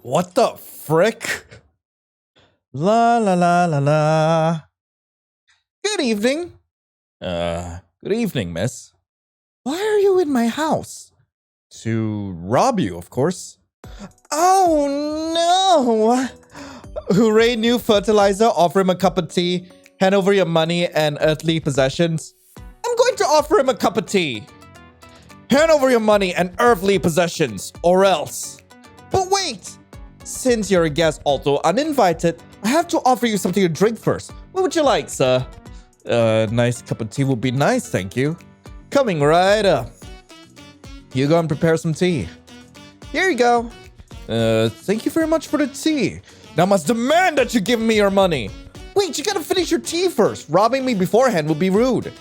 What the frick? La la la la la. Good evening. Good evening, miss. Why are you in my house? To rob you, of course. Oh no! Hooray, new fertilizer. Offer him a cup of tea. Hand over your money and earthly possessions. I'm going to offer him a cup of tea. Hand over your money and earthly possessions, or else. But wait! Since you're a guest, although uninvited, I have to offer you something to drink first. What would you like, sir? Nice cup of tea would be nice, thank you. Coming right up. You go and prepare some tea. Here you go. Thank you very much for the tea. Now I must demand that you give me your money. Wait, you gotta finish your tea first. Robbing me beforehand would be rude.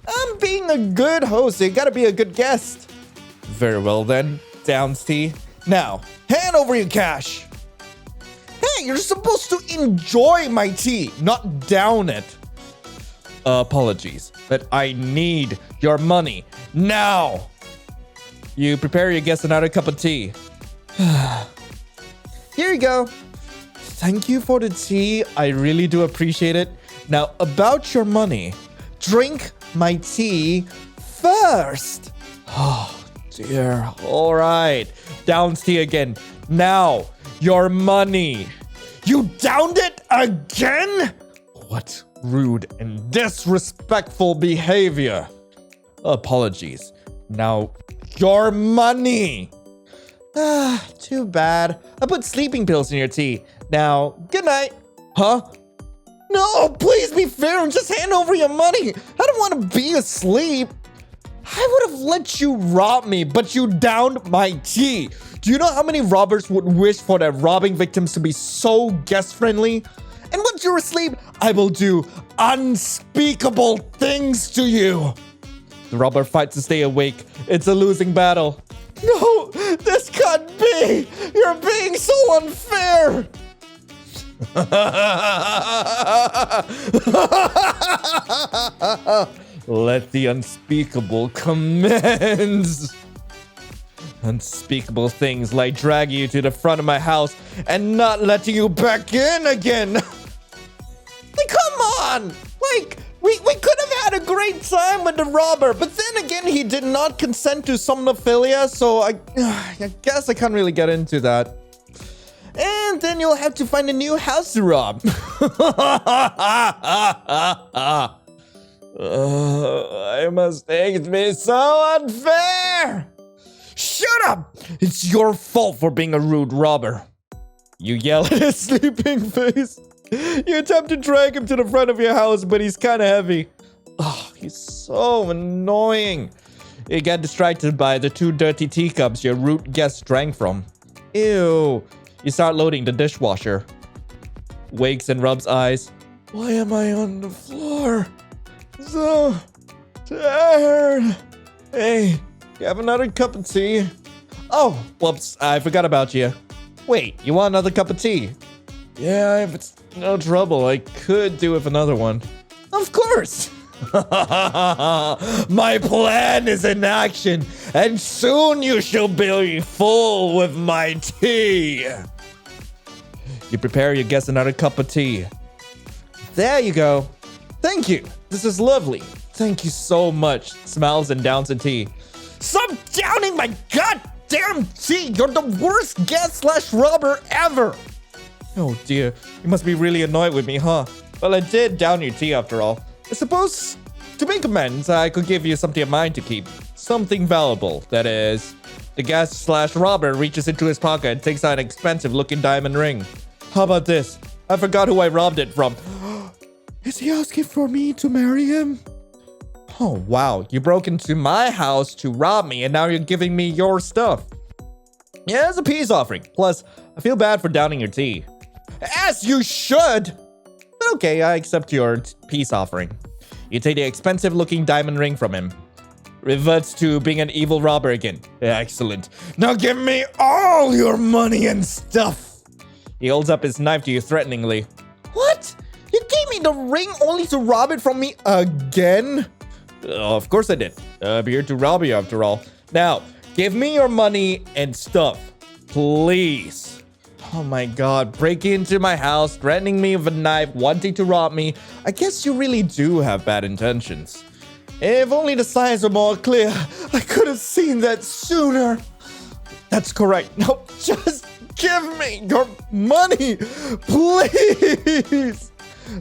I'm being a good host, so you gotta be a good guest. Very well then. Down's tea. Now, hand over your cash. Hey, you're supposed to enjoy my tea, not down it. Apologies, but I need your money now. You prepare your guest another cup of tea. Here you go. Thank you for the tea. I really do appreciate it. Now, about your money, drink my tea first. Oh, dear. All right. Down's tea again. Now, your money. You downed it again? What rude and disrespectful behavior. Apologies. Now, your money. Too bad. I put sleeping pills in your tea. Now, good night. Huh? No, please be fair and just hand over your money. I don't want to be asleep. I would have let you rob me, but you downed my tea. Do you know how many robbers would wish for their robbing victims to be so guest-friendly? And once you're asleep, I will do unspeakable things to you. The robber fights to stay awake. It's a losing battle. No, this can't be. You're being so unfair. Let the unspeakable commence. Unspeakable things like dragging you to the front of my house and not letting you back in again. Like, come on. Like, we could have had a great time with the robber, but then again, he did not consent to somnophilia, so I guess I can't really get into that. And then you'll have to find a new house to rob. I must think it's been so unfair. Shut up! It's your fault for being a rude robber. You yell at his sleeping face. You attempt to drag him to the front of your house, but he's kind of heavy. Oh, he's so annoying. You get distracted by the 2 dirty teacups your rude guest drank from. Ew. You start loading the dishwasher. Wakes and rubs eyes. Why am I on the floor? So tired. Hey, you have another cup of tea? Oh, whoops, I forgot about you. Wait, you want another cup of tea? Yeah, if it's no trouble, I could do with another one. Of course! My plan is in action, and soon you shall be full with my tea. You prepare your guest another cup of tea. There you go. Thank you. This is lovely. Thank you so much. Smiles and downs the tea. Stop downing my goddamn tea. You're the worst guest/robber ever. Oh dear. You must be really annoyed with me, huh? Well, I did down your tea after all. I suppose to make amends, I could give you something of mine to keep. Something valuable, that is. The guest/robber reaches into his pocket and takes out an expensive-looking diamond ring. How about this? I forgot who I robbed it from. Is he asking for me to marry him? Oh, wow. You broke into my house to rob me, and now you're giving me your stuff. Yeah, it's a peace offering. Plus, I feel bad for downing your tea. As you should! Okay, I accept your peace offering. You take the expensive-looking diamond ring from him. Reverts to being an evil robber again. Excellent. Now give me all your money and stuff. He holds up his knife to you threateningly. What? You gave me the ring only to rob it from me again? Of course I did. I'm here to rob you after all. Now, give me your money and stuff. Please. Oh my god, breaking into my house, threatening me with a knife, wanting to rob me. I guess you really do have bad intentions. If only the signs were more clear, I could have seen that sooner. That's correct. Now, just give me your money, please.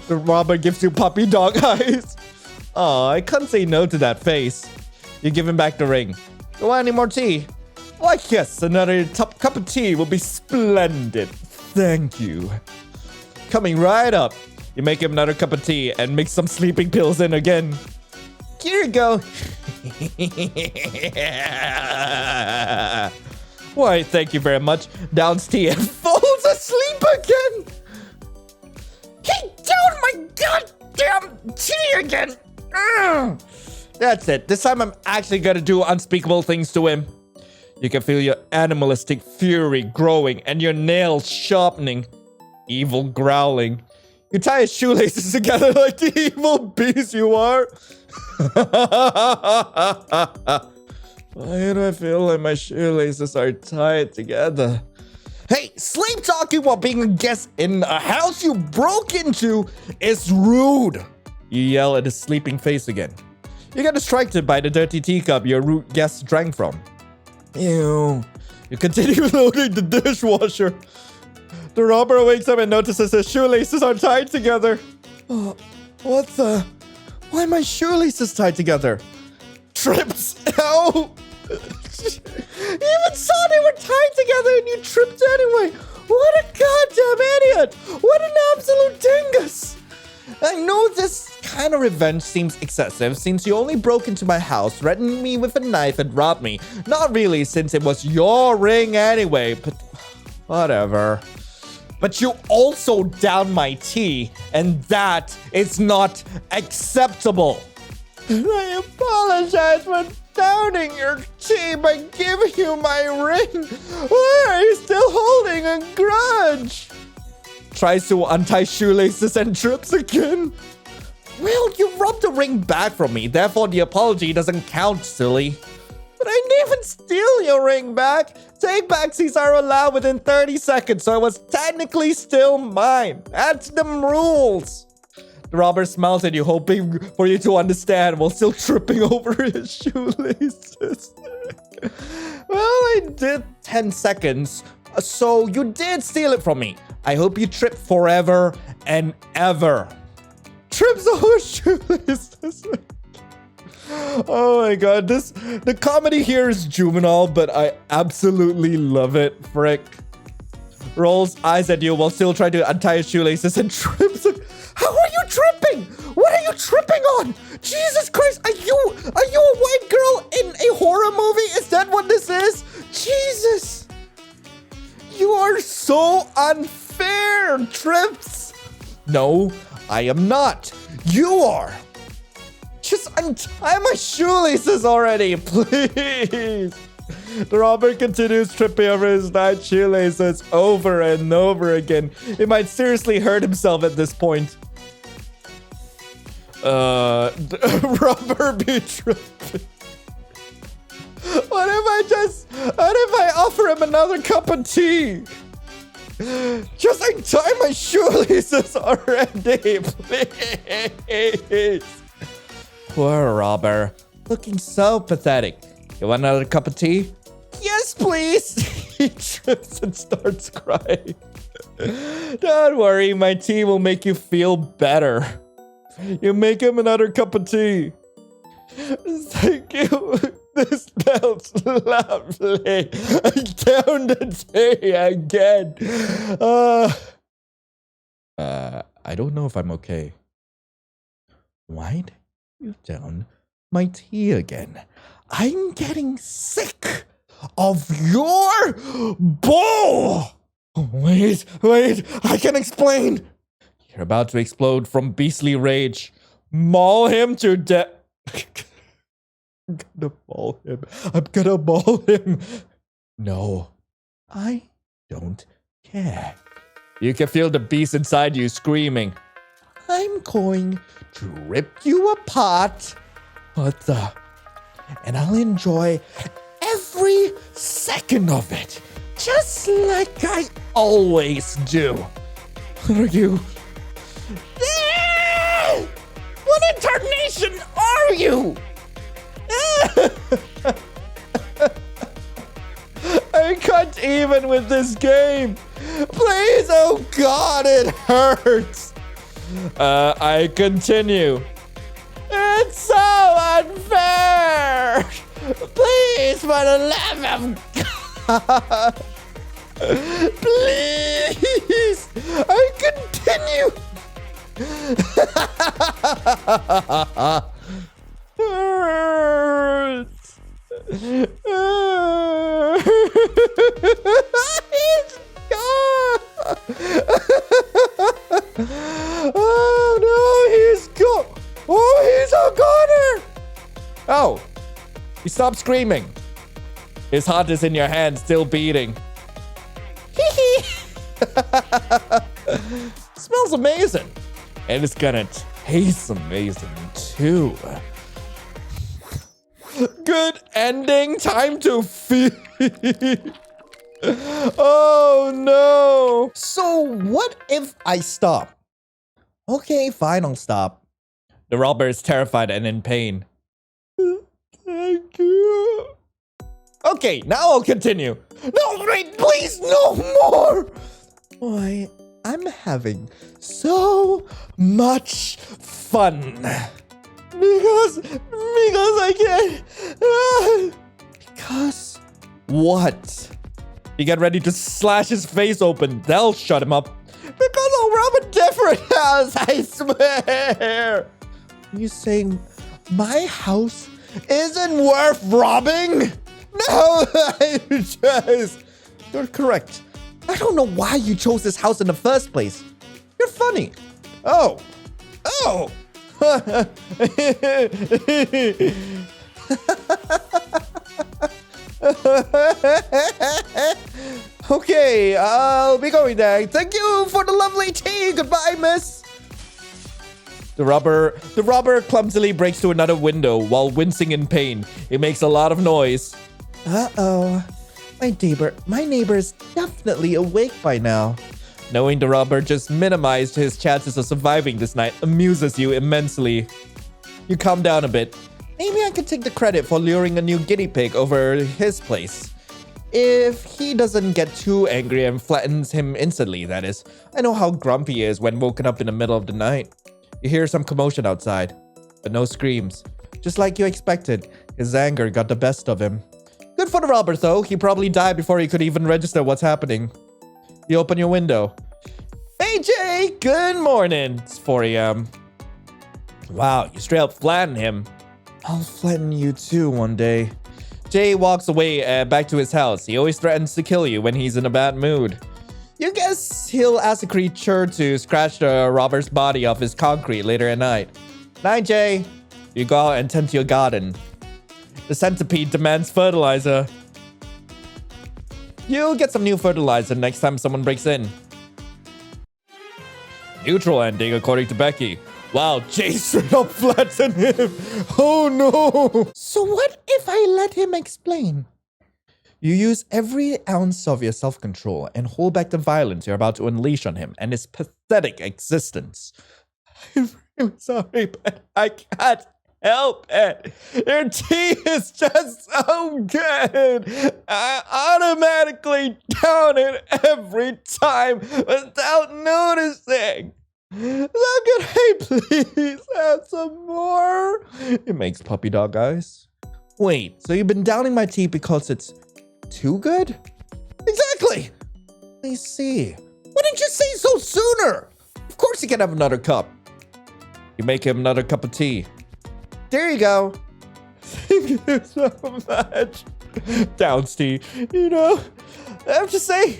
The robber gives you puppy dog eyes. Oh, I can't say no to that face. You give him back the ring. You want any more tea? Why, yes, another cup of tea will be splendid. Thank you. Coming right up. You make him another cup of tea and mix some sleeping pills in again. Here you go. Why, thank you very much. Downs tea and falls asleep again. He downed my goddamn tea again. Ugh. That's it. This time I'm actually gonna do unspeakable things to him. You can feel your animalistic fury growing and your nails sharpening. Evil growling. You tie his shoelaces together like the evil beast you are. Why do I feel like my shoelaces are tied together? Hey, sleep talking while being a guest in a house you broke into is rude. You yell at his sleeping face again. You get distracted by the dirty teacup your rude guest drank from. Ew. You continue loading the dishwasher. The robber wakes up and notices his shoelaces are tied together. Oh, what the? Why are my shoelaces tied together? Trips. Ow. You even saw they were tied together and you tripped anyway. What a goddamn idiot. What an absolute dingus. I know this kind of revenge seems excessive since you only broke into my house, threatened me with a knife and robbed me. Not really, since it was your ring anyway, but whatever. But you also downed my tea, and that is not acceptable. I apologize for downing your tea by giving you my ring. Why are you still holding a grudge? Tries to untie shoelaces and trips again. Well, you robbed the ring back from me, therefore the apology doesn't count, silly. But I didn't even steal your ring back. Take-backsies are allowed within 30 seconds, so it was technically still mine. That's the rules. The robber smiles at you, hoping for you to understand, while still tripping over his shoelaces. Well, I did 10 seconds, so you did steal it from me. I hope you trip forever and ever. Trips over shoelaces. Oh my god, the comedy here is juvenile, but I absolutely love it. Frick. Rolls eyes at you while still trying to untie his shoelaces and trips. How are you tripping? What are you tripping on? Jesus Christ, are you a white girl in a horror movie? Is that what this is? Jesus. You are so unfair, Trips. No, I am not. You are. Just untie my shoelaces already, please. The robber continues tripping over his tied shoelaces over and over again. He might seriously hurt himself at this point. The robber be tripping. What if I offer him another cup of tea? Just untie my shoelaces already, please. Poor robber, looking so pathetic. You want another cup of tea? Yes, please. He trips and starts crying. Don't worry, my tea will make you feel better. You make him another cup of tea. Thank you. This smells lovely. I downed the tea again. I don't know if I'm okay. Why'd you down my tea again? I'm getting sick of your bull. Wait, I can explain. You're about to explode from beastly rage. Maul him to death. I'm gonna maul him. No, I don't care. You can feel the beast inside you screaming. I'm going to rip you apart. What the? And I'll enjoy every second of it. Just like I always do. What are you? What incarnation are you? I can't even with this game. Please, oh God, it hurts. I continue. It's so unfair. Please, for the love of God. Please, I continue. Hurts. He's gone. Oh no, he's gone. Oh, he's a goner. Oh, he stopped screaming. His heart is in your hand, still beating. Smells amazing. And it's gonna taste amazing too. Good ending. Time to feed. Oh no. So what if I stop? Okay, fine, I'll stop. The robber is terrified and in pain. Thank you. Okay, now I'll continue. No, wait, please, no more. Boy, I'm having so much fun. Because I can't. Because what? You get ready to slash his face open. They'll shut him up. Because I'll rob a different house, I swear. Are you saying my house isn't worth robbing? No, you're correct. I don't know why you chose this house in the first place. You're funny. Oh. Okay, I'll be going there. Thank you for the lovely tea. Goodbye, miss. The robber clumsily breaks through another window while wincing in pain. He makes a lot of noise. Uh-oh. My neighbor is definitely awake by now. Knowing the robber just minimized his chances of surviving this night amuses you immensely. You calm down a bit. Maybe I could take the credit for luring a new guinea pig over his place. If he doesn't get too angry and flattens him instantly, that is. I know how grumpy he is when woken up in the middle of the night. You hear some commotion outside, but no screams. Just like you expected, his anger got the best of him. Good for the robber, though. He probably died before he could even register what's happening. You open your window. Hey, Jay! Good morning. It's 4 a.m. Wow, you straight up flatten him. I'll flatten you too one day. Jay walks away back to his house. He always threatens to kill you when he's in a bad mood. You guess he'll ask the creature to scratch the robber's body off his concrete later at night. Night, Jay. You go out and tend to your garden. The centipede demands fertilizer. You'll get some new fertilizer next time someone breaks in. Neutral ending, according to Becky. Wow, Jay straight up flattened him. Oh no. So what if I let him explain? You use every ounce of your self-control and hold back the violence you're about to unleash on him and his pathetic existence. I'm really sorry, but I can't help it. Your tea is just so good. I automatically down it every time without noticing. So could I please have some more? It makes puppy dog eyes. Wait, so you've been downing my tea because it's too good? Exactly. I see. Why didn't you say so sooner? Of course you can have another cup. You make him another cup of tea. There you go. Thank you so much. Downs tea. You know, I have to say,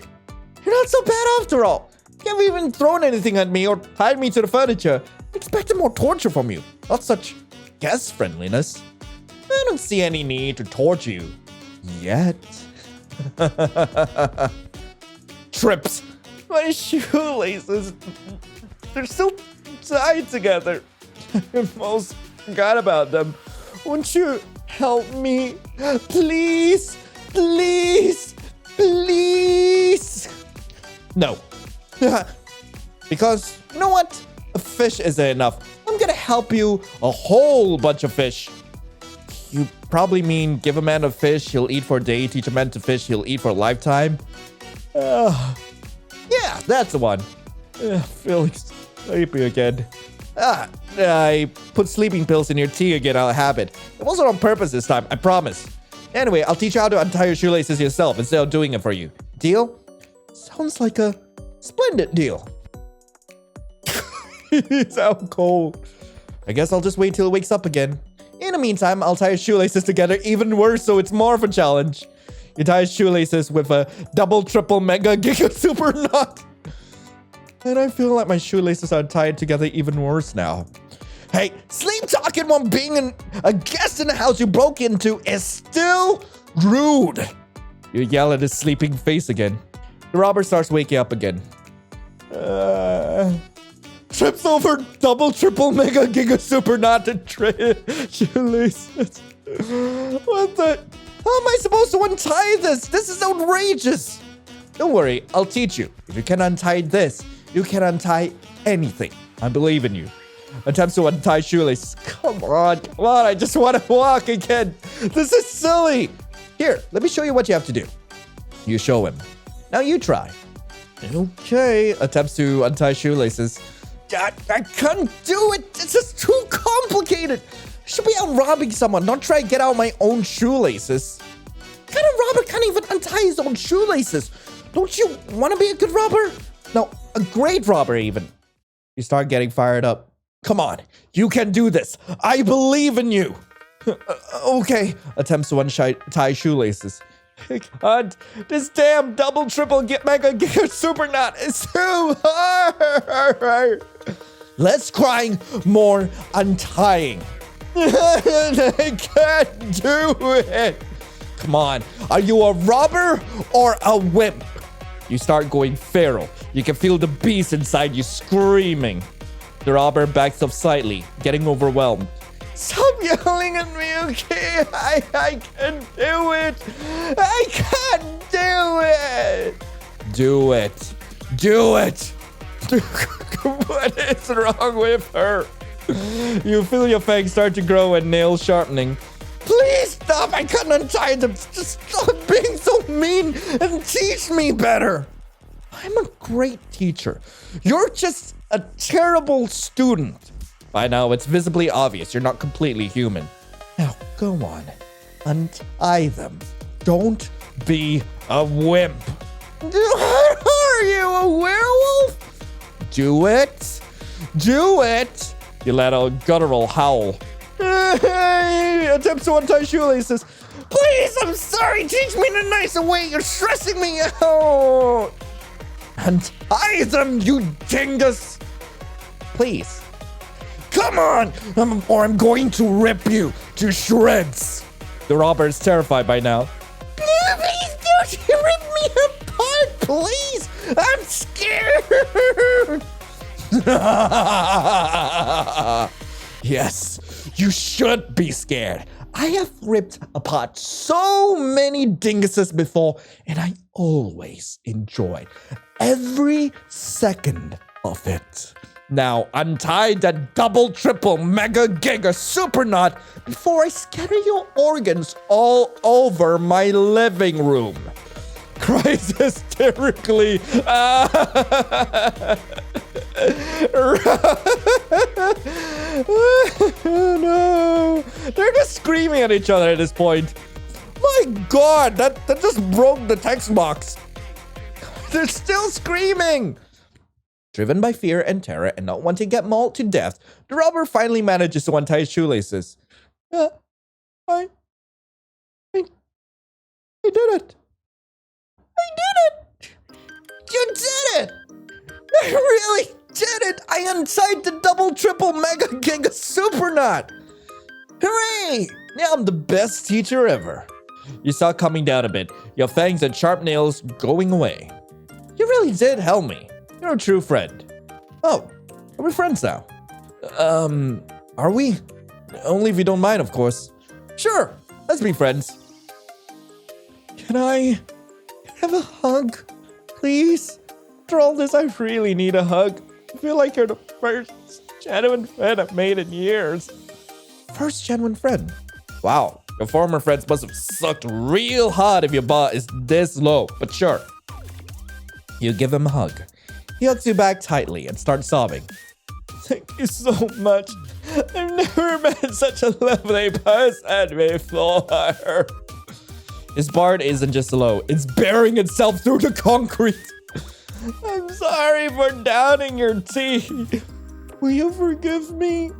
you're not so bad after all. You haven't even thrown anything at me or tied me to the furniture. I expected more torture from you, not such guest friendliness. I don't see any need to torture you. Yet. Trips. My shoelaces. They're still tied together. I almost forgot about them. Won't you help me? Please. Please. Please. No. Because, you know what? A fish isn't enough. I'm gonna help you a whole bunch of fish. You probably mean give a man a fish, he'll eat for a day. Teach a man to fish, he'll eat for a lifetime. Yeah, that's the one. Feeling sleepy again. I put sleeping pills in your tea again out of habit. It wasn't on purpose this time, I promise. Anyway, I'll teach you how to untie your shoelaces yourself instead of doing it for you. Deal? Sounds like a splendid deal. He's out cold. I guess I'll just wait till it wakes up again. In the meantime, I'll tie his shoelaces together even worse, so it's more of a challenge. You tie his shoelaces with a double, triple, mega, giga, super knot. And I feel like my shoelaces are tied together even worse now. Hey, sleep talking while being a guest in the house you broke into is still rude. You yell at his sleeping face again. The robber starts waking up again. Trips over double, triple, mega, giga, super knotted shoelaces. What the? How am I supposed to untie this? This is outrageous. Don't worry, I'll teach you. If you can untie this, you can untie anything. I believe in you. Attempts to untie shoelaces. Come on, I just want to walk again. This is silly. Here, let me show you what you have to do. You show him. Now you try. Okay, attempts to untie shoelaces. I can't do it. It's just too complicated. I should be out robbing someone, not try to get out my own shoelaces. What kind of robber can't even untie his own shoelaces? Don't you want to be a good robber? No, a great robber even. You start getting fired up. Come on, you can do this. I believe in you. Okay, attempts to untie shoelaces. God, this damn double, triple, mega, giga, super knot is too hard. Less crying, more untying. I can't do it. Come on, are you a robber or a wimp? You start going feral. You can feel the beast inside you screaming. The robber backs up slightly, getting overwhelmed. Stop yelling at me, okay? I can't do it. I can't do it. Do it. Do it. What is wrong with her? You feel your fangs start to grow and nails sharpening. Please stop. I can't untie them. Just stop being so mean and teach me better. I'm a great teacher. You're just a terrible student. By now, it's visibly obvious you're not completely human. Now, go on. Untie them. Don't be a wimp. Are you a werewolf? Do it. Do it. You let out a guttural howl. Attempts to untie shoelaces. Please, I'm sorry. Teach me in a nicer way. You're stressing me out. Untie them, you dingus. Please. Come on, or I'm going to rip you to shreds. The robber is terrified by now. Please don't rip me apart, please. I'm scared. Yes, you should be scared. I have ripped apart so many dinguses before, and I always enjoy every second of it. Now, untie that double, triple, mega, giga, super knot before I scatter your organs all over my living room. Cries hysterically. No. They're just screaming at each other at this point. My God, that just broke the text box. They're still screaming. Driven by fear and terror and not wanting to get mauled to death, the robber finally manages to untie his shoelaces. I did it. I did it. You did it. I really did it. I untied the double, triple, mega, giga, super knot. Hooray. Now I'm the best teacher ever. You saw it coming down a bit, your fangs and sharp nails going away. You really did help me. You're a true friend. Oh, are we friends now? Are we? Only if you don't mind, of course. Sure, let's be friends. Can I have a hug, please? After all this, I really need a hug. I feel like you're the first genuine friend I've made in years. First genuine friend? Wow, your former friends must have sucked real hard if your bar is this low, but sure. You give him a hug. He hugs you back tightly and starts sobbing. Thank you so much. I've never met such a lovely person before. His bard isn't just low, it's bearing itself through the concrete. I'm sorry for downing your tea. Will you forgive me?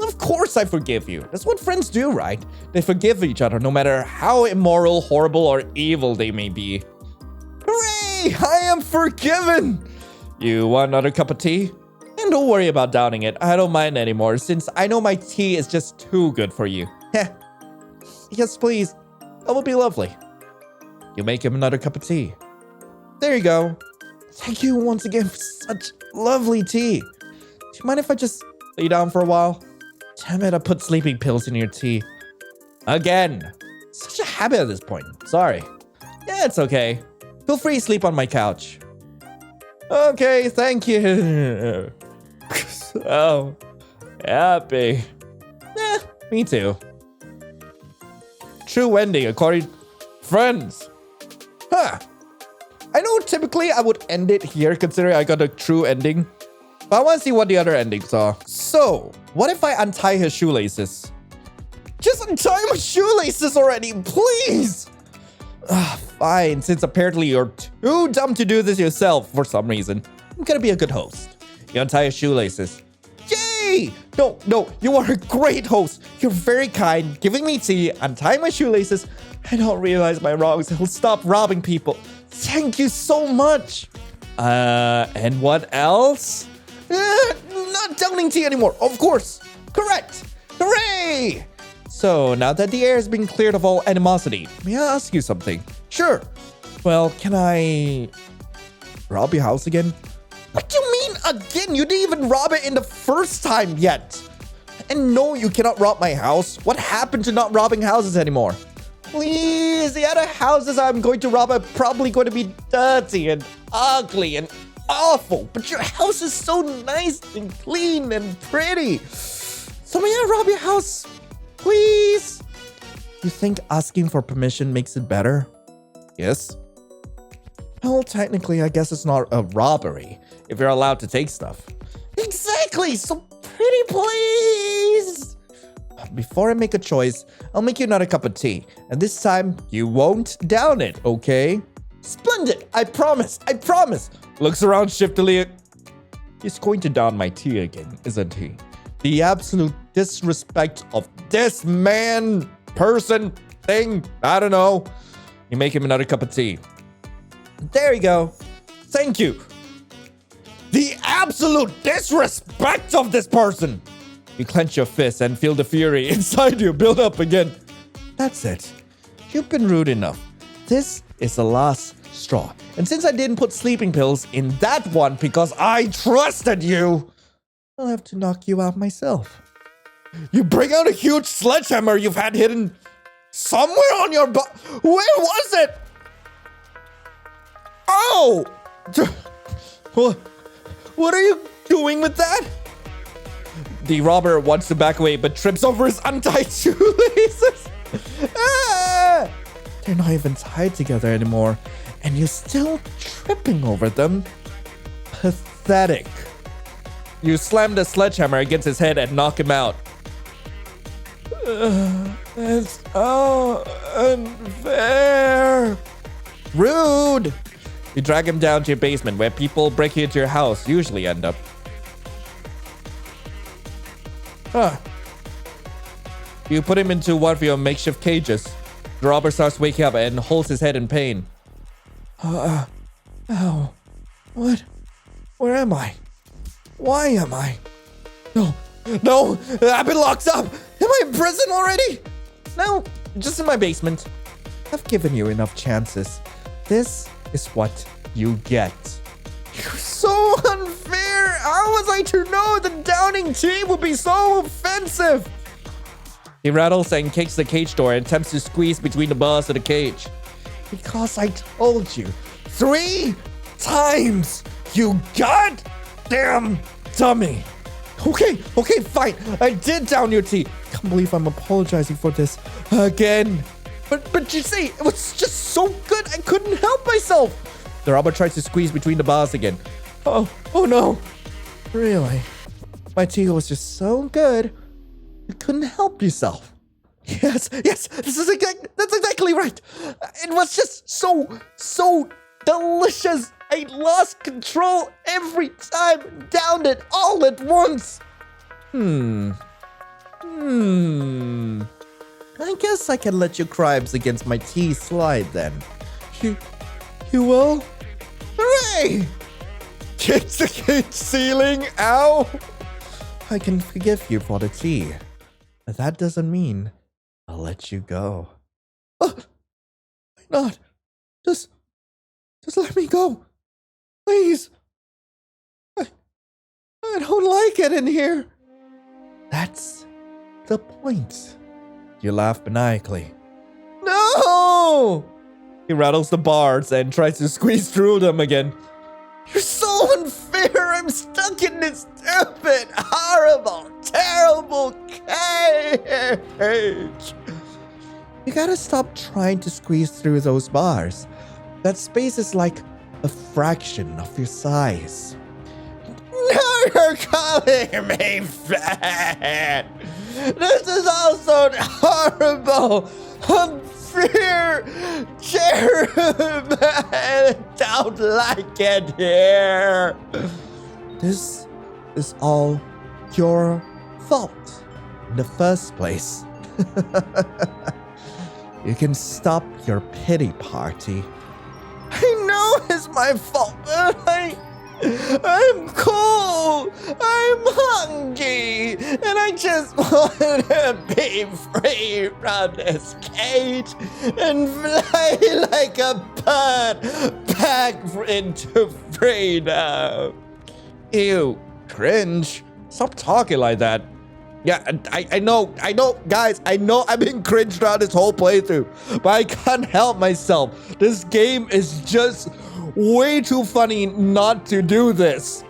Of course I forgive you. That's what friends do, right? They forgive each other no matter how immoral, horrible, or evil they may be. Hooray! I am forgiven! You want another cup of tea? And don't worry about downing it. I don't mind anymore since I know my tea is just too good for you. Heh. Yes, please. That would be lovely. You make him another cup of tea. There you go. Thank you once again for such lovely tea. Do you mind if I just lay down for a while? Damn it, I put sleeping pills in your tea. Again. Such a habit at this point. Sorry. Yeah, it's okay. Feel free to sleep on my couch. Okay, thank you. So happy. Eh, me too. True ending according to friends. Huh. I know typically I would end it here considering I got a true ending. But I want to see what the other endings are. So, what if I untie his shoelaces? Just untie my shoelaces already, please! Fine, since apparently you're too dumb to do this yourself for some reason. I'm gonna be a good host. You untie his shoelaces. Yay! No, you are a great host. You're very kind, giving me tea, untie my shoelaces. I don't realize my wrongs. He'll stop robbing people. Thank you so much. And what else? Not downing tea anymore, of course. Correct. Hooray! So, now that the air has been cleared of all animosity, may I ask you something? Sure. Well, can I rob your house again? What do you mean again? You didn't even rob it in the first time yet. And no, you cannot rob my house. What happened to not robbing houses anymore? Please, the other houses I'm going to rob are probably going to be dirty and ugly and awful. But your house is so nice and clean and pretty. So may I rob your house? Please? You think asking for permission makes it better? Yes. Well, technically, I guess it's not a robbery if you're allowed to take stuff. Exactly! So pretty please! Before I make a choice, I'll make you another cup of tea. And this time, you won't down it, okay? Splendid! I promise! I promise! Looks around shiftily. He's going to down my tea again, isn't he? The absolute disrespect of this man, person, thing, I don't know. You make him another cup of tea. There you go. Thank you. The absolute disrespect of this person. You clench your fist and feel the fury inside you build up again. That's it. You've been rude enough. This is the last straw. And since I didn't put sleeping pills in that one because I trusted you, I'll have to knock you out myself. You bring out a huge sledgehammer you've had hidden somewhere on your butt. Where was it? Oh! What are you doing with that? The robber wants to back away but trips over his untied shoelaces. Ah! They're not even tied together anymore. And you're still tripping over them. Pathetic. You slam the sledgehammer against his head and knock him out. That's so unfair. Rude. You drag him down to your basement where people breaking into your house usually end up. You put him into one of your makeshift cages. The robber starts waking up and holds his head in pain. Ow. What? Where am I? Why am I? No, I've been locked up. Am I in prison already? No, just in my basement. I've given you enough chances. This is what you get. You're so unfair. How was I to know the downing tea would be so offensive? He rattles and kicks the cage door and attempts to squeeze between the bars of the cage. Because I told you 3 times. You goddamn dummy. Okay, fine. I did down your tea. Can't believe I'm apologizing for this again. But you see, it was just so good. I couldn't help myself. The robber tries to squeeze between the bars again. Oh no. Really? My tea was just so good. You couldn't help yourself. Yes, that's exactly right. It was just so delicious. I lost control every time, downed it all at once. I guess I can let your crimes against my tea slide then. You will? Hooray! Kick the cage ceiling, ow! I can forgive you for the tea, but that doesn't mean I'll let you go. Why not? Just let me go. Please. I don't like it in here. That's the point. You laugh maniacally. No! He rattles the bars and tries to squeeze through them again. You're so unfair. I'm stuck in this stupid, horrible, terrible cage. You gotta stop trying to squeeze through those bars. That space is like a fraction of your size. Now you're calling me fat. This is also horrible, unfair, terrible. I don't like it here. This is all your fault in the first place. You can stop your pity party. I know it's my fault, but I'm cold, I'm hungry, and I just want to be free from this cage and fly like a bird back into freedom. Ew, cringe. Stop talking like that. Yeah, I know, guys, I know I've been cringe throughout this whole playthrough, but I can't help myself. This game is just way too funny not to do this.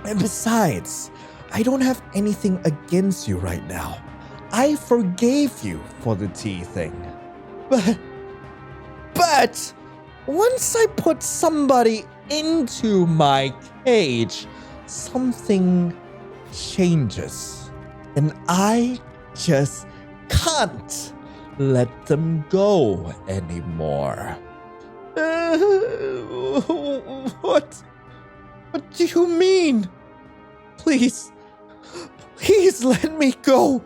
And besides, I don't have anything against you right now. I forgave you for the tea thing. But once I put somebody into my cage, something changes. And I just can't let them go anymore. What do you mean? Please let me go.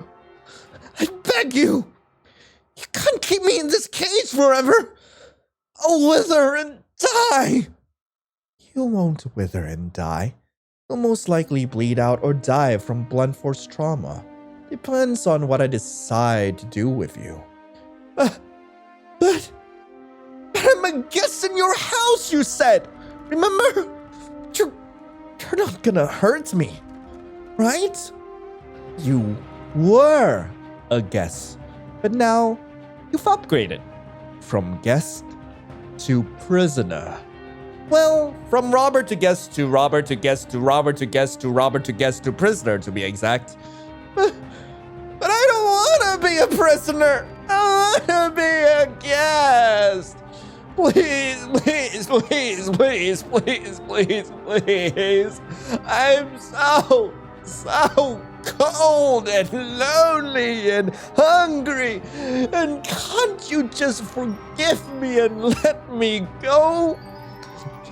I beg you. You can't keep me in this cage forever. I'll wither and die. You won't wither and die. You'll most likely bleed out or die from blunt force trauma. Depends on what I decide to do with you. But I'm a guest in your house, you said. Remember? You're not gonna hurt me, right? You were a guest, but now you've upgraded from guest to prisoner. Well, from robber to guest to robber to guest to robber to guest to robber to guest to prisoner, to be exact. But I don't want to be a prisoner. I want to be a guest. Please. I'm so cold and lonely and hungry. And can't you just forgive me and let me go?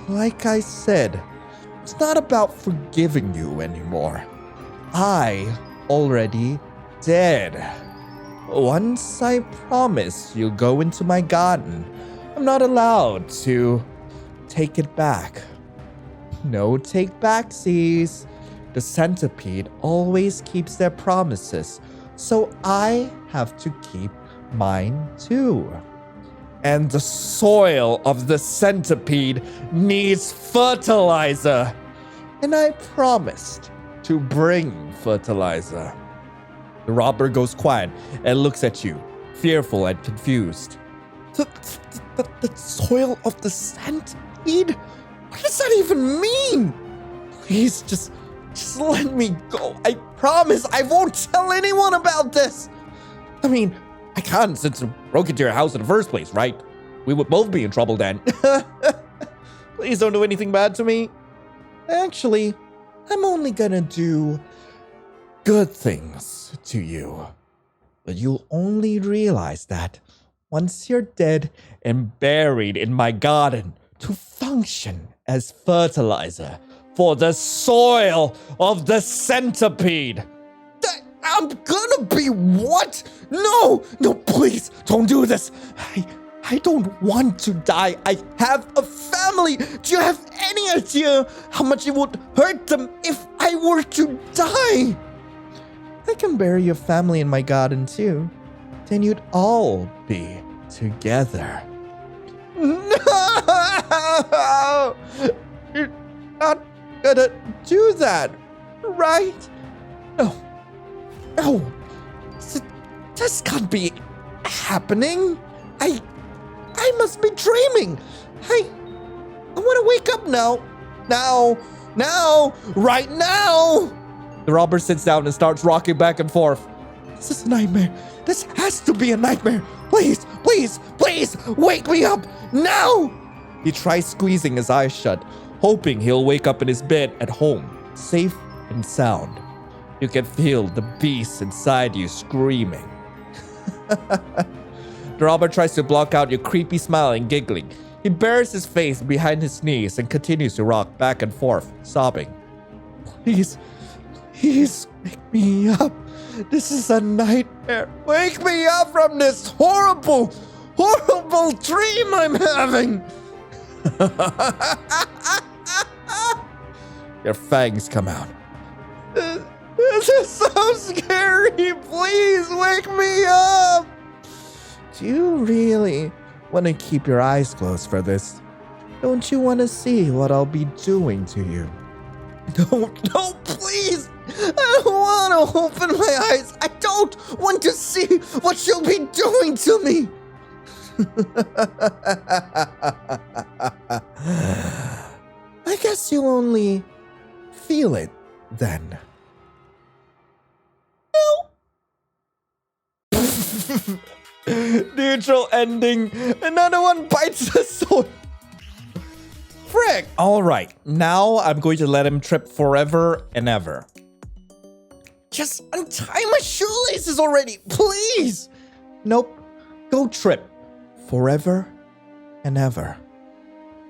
Like I said, it's not about forgiving you anymore. I already did. Once I promise you'll go into my garden, I'm not allowed to take it back. No take backsies. The centipede always keeps their promises, so I have to keep mine too. And the soil of the centipede needs fertilizer. And I promised to bring fertilizer. The robber goes quiet and looks at you, fearful and confused. The soil of the centipede? What is that even mean? Please, just let me go. I promise I won't tell anyone about this. I mean, I can't since I broke into your house in the first place, right? We would both be in trouble then. Please don't do anything bad to me. Actually, I'm only gonna do good things to you. But you'll only realize that once you're dead and buried in my garden to function as fertilizer for the soil of the centipede. I'm gonna be what? No, please, don't do this. I don't want to die. I have a family. Do you have any idea how much it would hurt them if I were to die? I can bury your family in my garden too. Then you'd all be together. No! You're not gonna do that, right? No. This can't be happening. I must be dreaming. I want to wake up now. Now, right now. The robber sits down and starts rocking back and forth. This is a nightmare. This has to be a nightmare. Please, wake me up now. He tries squeezing his eyes shut, hoping he'll wake up in his bed at home, safe and sound. You can feel the beast inside you screaming. The robber tries to block out your creepy smile and giggling. He buries his face behind his knees and continues to rock back and forth, sobbing. Please, wake me up. This is a nightmare. Wake me up from this horrible dream I'm having. Your fangs come out. This is so scary. Please wake me up. Do you really want to keep your eyes closed for this? Don't you want to see what I'll be doing to you? No, please. I don't want to open my eyes. I don't want to see what you'll be doing to me. I guess you'll only feel it then. No. Neutral ending. Another one bites the sword. Frick. All right. Now I'm going to let him trip forever and ever. Just untie my shoelaces already, please. Nope. Go trip forever and ever.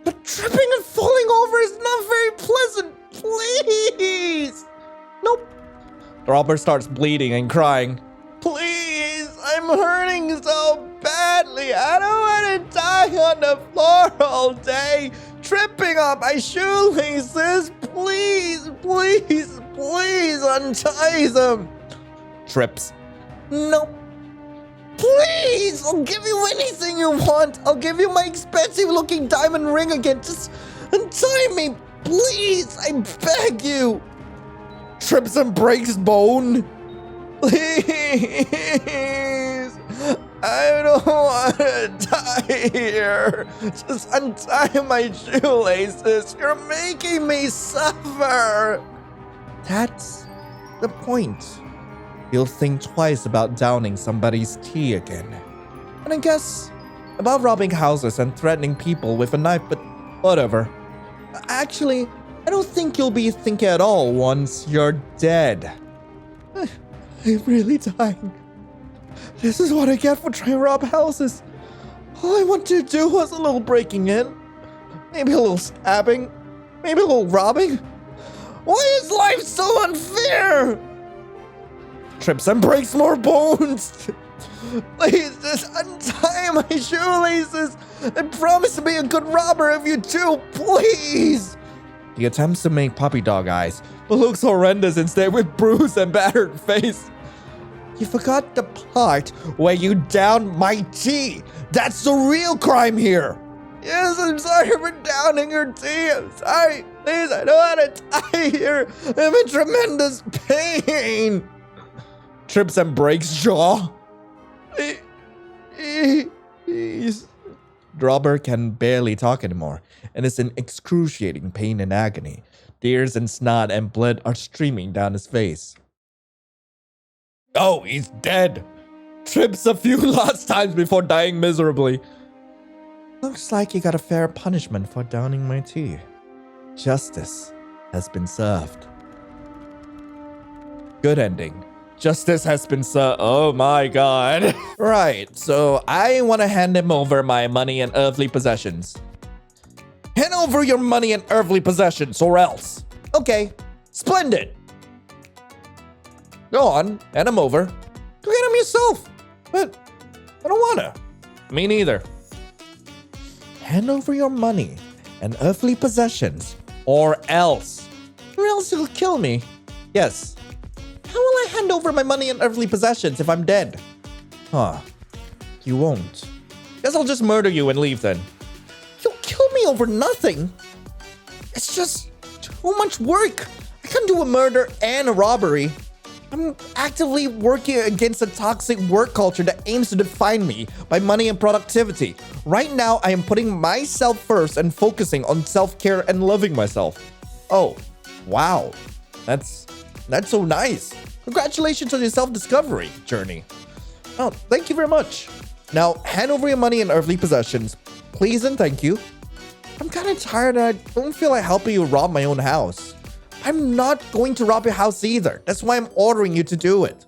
But tripping and falling over is not very pleasant. Please. Nope. The robber starts bleeding and crying. Please, I'm hurting so badly. I don't want to die on the floor all day, tripping on my shoelaces. Please, untie them. Trips. Nope. Please, I'll give you anything you want. I'll give you my expensive-looking diamond ring again. Just untie me, please. I beg you. Trips and breaks bone. Please. I don't want to die here. Just untie my shoelaces. You're making me suffer. That's the point. You'll think twice about downing somebody's tea again. And I guess about robbing houses and threatening people with a knife, but whatever. Actually, I don't think you'll be thinking at all once you're dead. I'm really dying. This is what I get for trying to rob houses. All I want to do was a little breaking in. Maybe a little stabbing. Maybe a little robbing. Why is life so unfair? Trips and breaks more bones. Please just untie my shoelaces and promise to be a good robber if you do, please. He attempts to make puppy dog eyes, but looks horrendous instead with bruised and battered face. You forgot the part where you downed my tea. That's the real crime here. Yes, I'm sorry for downing your tea. I'm sorry. Please, I don't want to die here. I'm in tremendous pain. Trips and breaks jaw. Please. The robber can barely talk anymore and is in excruciating pain and agony. Tears and snot and blood are streaming down his face. Oh, he's dead. Trips a few last times before dying miserably. Looks like you got a fair punishment for downing my tea. Justice has been served. Good ending. Justice has been served. Oh my god. Right, so I want to hand him over my money and earthly possessions. Hand over your money and earthly possessions or else. Okay, splendid. Go on, hand him over. Go get him yourself. But I don't wanna. Me neither. Hand over your money and earthly possessions or else. Or else you'll kill me. Yes. How will I hand over my money and earthly possessions if I'm dead? Huh. You won't. Guess I'll just murder you and leave then. You'll kill me over nothing. It's just too much work. I can't do a murder and a robbery. I'm actively working against a toxic work culture that aims to define me by money and productivity. Right now, I am putting myself first and focusing on self-care and loving myself. Oh, wow. That's so nice. Congratulations on your self-discovery journey. Oh, thank you very much. Now, hand over your money and earthly possessions. Please and thank you. I'm kind of tired and I don't feel like helping you rob my own house. I'm not going to rob your house either. That's why I'm ordering you to do it.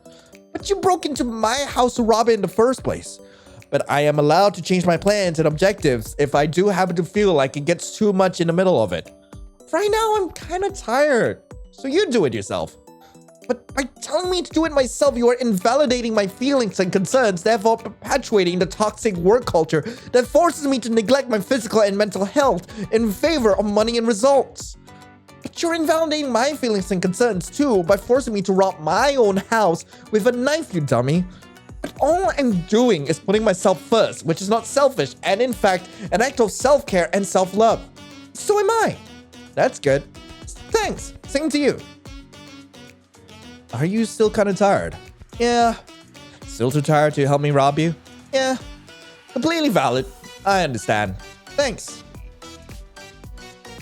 But you broke into my house to rob it in the first place. But I am allowed to change my plans and objectives if I do happen to feel like it gets too much in the middle of it. Right now, I'm kind of tired. So you do it yourself. But by telling me to do it myself, you are invalidating my feelings and concerns, therefore perpetuating the toxic work culture that forces me to neglect my physical and mental health in favor of money and results. But you're invalidating my feelings and concerns too by forcing me to rob my own house with a knife, you dummy. But all I'm doing is putting myself first, which is not selfish and in fact an act of self-care and self-love. So am I. That's good. Thanks. Same to you. Are you still kind of tired? Yeah. Still too tired to help me rob you? Yeah. Completely valid. I understand. Thanks.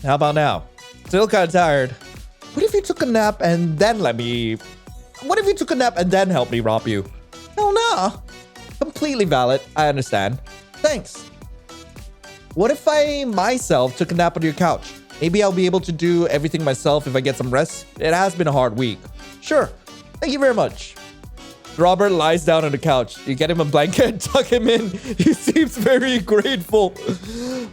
How about now? Still kind of tired. What if you took a nap and then help me rob you? Hell no. Completely valid. I understand. Thanks. What if I myself took a nap on your couch? Maybe I'll be able to do everything myself if I get some rest. It has been a hard week. Sure. Thank you very much. Robert lies down on the couch. You get him a blanket and tuck him in. He seems very grateful.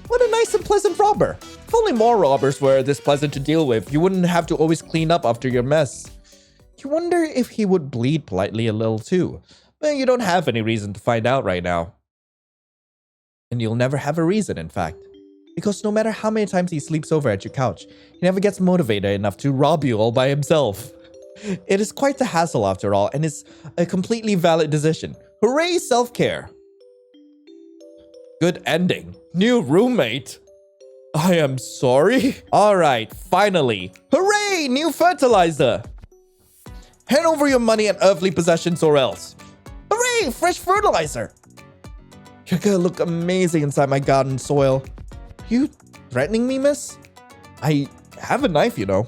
What a nice and pleasant robber. If only more robbers were this pleasant to deal with, you wouldn't have to always clean up after your mess. You wonder if he would bleed politely a little too. But you don't have any reason to find out right now. And you'll never have a reason, in fact. Because no matter how many times he sleeps over at your couch, he never gets motivated enough to rob you all by himself. It is quite the hassle after all, and it's a completely valid decision. Hooray, self-care. Good ending. New roommate. I am sorry. Alright, finally. Hooray, new fertilizer. Hand over your money and earthly possessions or else. Hooray, fresh fertilizer. You're gonna look amazing inside my garden soil. You threatening me, miss? I have a knife, you know.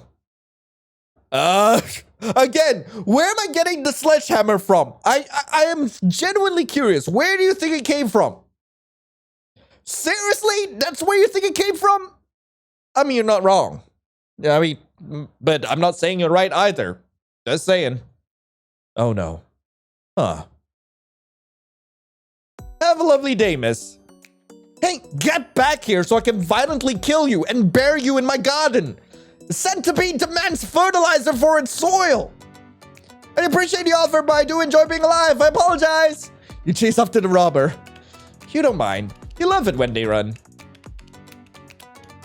Again, where am I getting the sledgehammer from? I am genuinely curious. Where do you think it came from? Seriously? That's where you think it came from? I mean, you're not wrong. I mean, but I'm not saying you're right either. Just saying. Oh no. Huh. Have a lovely day, miss. Hey, get back here so I can violently kill you and bury you in my garden. The centipede demands fertilizer for its soil. I appreciate the offer, but I do enjoy being alive. I apologize. You chase after the robber. You don't mind. You love it when they run.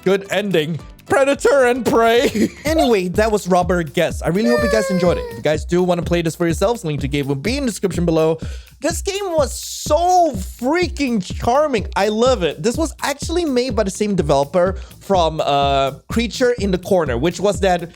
Good ending. Predator and prey. Anyway, that was Robber Guess. I really hope you guys enjoyed it. If you guys do want to play this for yourselves, link to game will be in the description below. This game was so freaking charming. I love it. This was actually made by the same developer from Creature in the Corner, which was that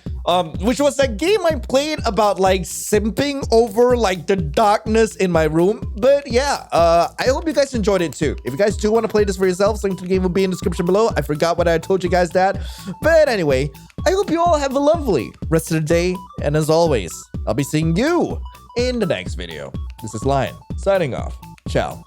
which was that game I played about like simping over like the darkness in my room. But yeah, I hope you guys enjoyed it too. If you guys do want to play this for yourselves, link to the game will be in the description below. I forgot what I told you guys that. But anyway, I hope you all have a lovely rest of the day. And as always, I'll be seeing you in the next video. This is Lion signing off. Ciao.